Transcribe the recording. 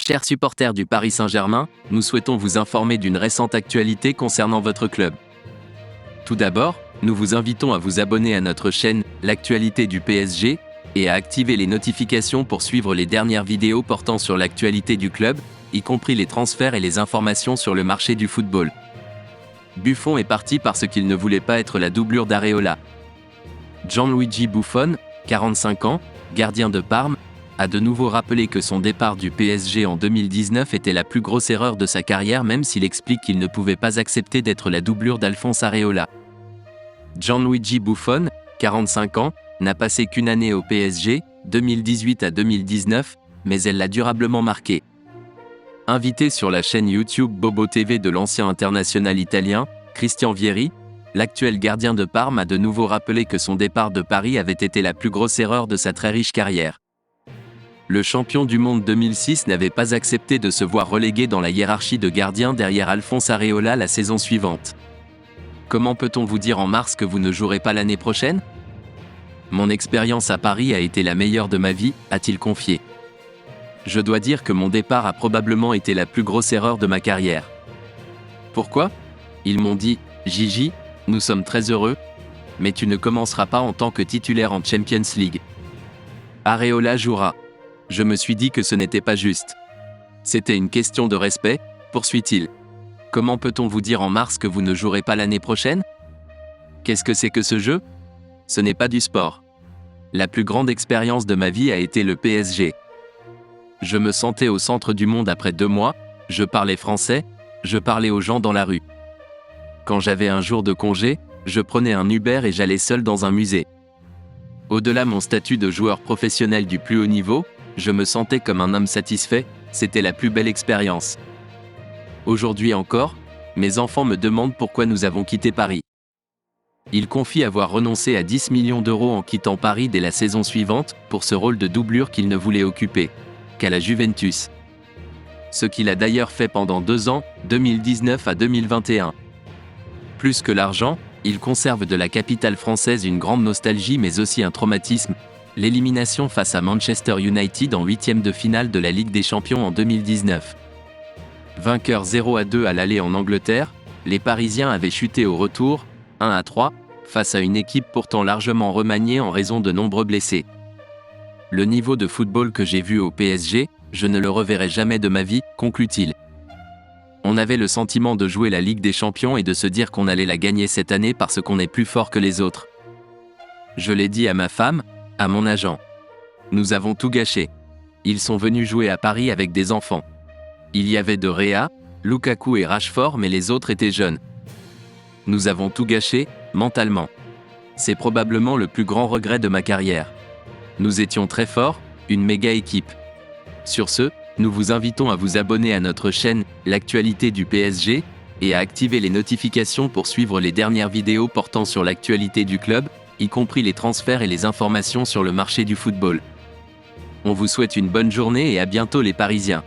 Chers supporters du Paris Saint-Germain, nous souhaitons vous informer d'une récente actualité concernant votre club. Tout d'abord, nous vous invitons à vous abonner à notre chaîne « L'actualité du PSG » et à activer les notifications pour suivre les dernières vidéos portant sur l'actualité du club, y compris les transferts et les informations sur le marché du football. Buffon est parti parce qu'il ne voulait pas être la doublure d'Areola. Gianluigi Buffon, 45 ans, gardien de Parme, a de nouveau rappelé que son départ du PSG en 2019 était la plus grosse erreur de sa carrière, même s'il explique qu'il ne pouvait pas accepter d'être la doublure d'Alphonse Areola. Gianluigi Buffon, 45 ans, n'a passé qu'une année au PSG, 2018 à 2019, mais elle l'a durablement marqué. Invité sur la chaîne YouTube Bobo TV de l'ancien international italien, Christian Vieri, l'actuel gardien de Parme a de nouveau rappelé que son départ de Paris avait été la plus grosse erreur de sa très riche carrière. Le champion du monde 2006 n'avait pas accepté de se voir relégué dans la hiérarchie de gardiens derrière Alphonse Areola la saison suivante. Comment peut-on vous dire en mars que vous ne jouerez pas l'année prochaine ? Mon expérience à Paris a été la meilleure de ma vie, a-t-il confié. Je dois dire que mon départ a probablement été la plus grosse erreur de ma carrière. Pourquoi ? Ils m'ont dit « Gigi, nous sommes très heureux, mais tu ne commenceras pas en tant que titulaire en Champions League. Areola jouera. » Je me suis dit que ce n'était pas juste. C'était une question de respect, poursuit-il. Comment peut-on vous dire en mars que vous ne jouerez pas l'année prochaine ? Qu'est-ce que c'est que ce jeu ? Ce n'est pas du sport. La plus grande expérience de ma vie a été le PSG. Je me sentais au centre du monde après 2 mois, je parlais français, je parlais aux gens dans la rue. Quand j'avais un jour de congé, je prenais un Uber et j'allais seul dans un musée. Au-delà mon statut de joueur professionnel du plus haut niveau, je me sentais comme un homme satisfait, c'était la plus belle expérience. Aujourd'hui encore, mes enfants me demandent pourquoi nous avons quitté Paris. Ils confient avoir renoncé à 10 millions d'euros en quittant Paris dès la saison suivante, pour ce rôle de doublure qu'ils ne voulaient occuper qu'à la Juventus. Ce qu'il a d'ailleurs fait pendant 2 ans, 2019 à 2021. Plus que l'argent, il conserve de la capitale française une grande nostalgie mais aussi un traumatisme. L'élimination face à Manchester United en 8e de finale de la Ligue des Champions en 2019. Vainqueurs 0-2 à l'aller en Angleterre, les Parisiens avaient chuté au retour, 1-3, face à une équipe pourtant largement remaniée en raison de nombreux blessés. Le niveau de football que j'ai vu au PSG, je ne le reverrai jamais de ma vie, conclut-il. On avait le sentiment de jouer la Ligue des Champions et de se dire qu'on allait la gagner cette année parce qu'on est plus fort que les autres. Je l'ai dit à ma femme, à mon agent. Nous avons tout gâché. Ils sont venus jouer à Paris avec des enfants. Il y avait De Gea, Lukaku et Rashford, mais les autres étaient jeunes. Nous avons tout gâché, mentalement. C'est probablement le plus grand regret de ma carrière. Nous étions très forts, une méga équipe. Sur ce, nous vous invitons à vous abonner à notre chaîne « L'actualité du PSG » et à activer les notifications pour suivre les dernières vidéos portant sur l'actualité du club, y compris les transferts et les informations sur le marché du football. On vous souhaite une bonne journée et à bientôt les Parisiens.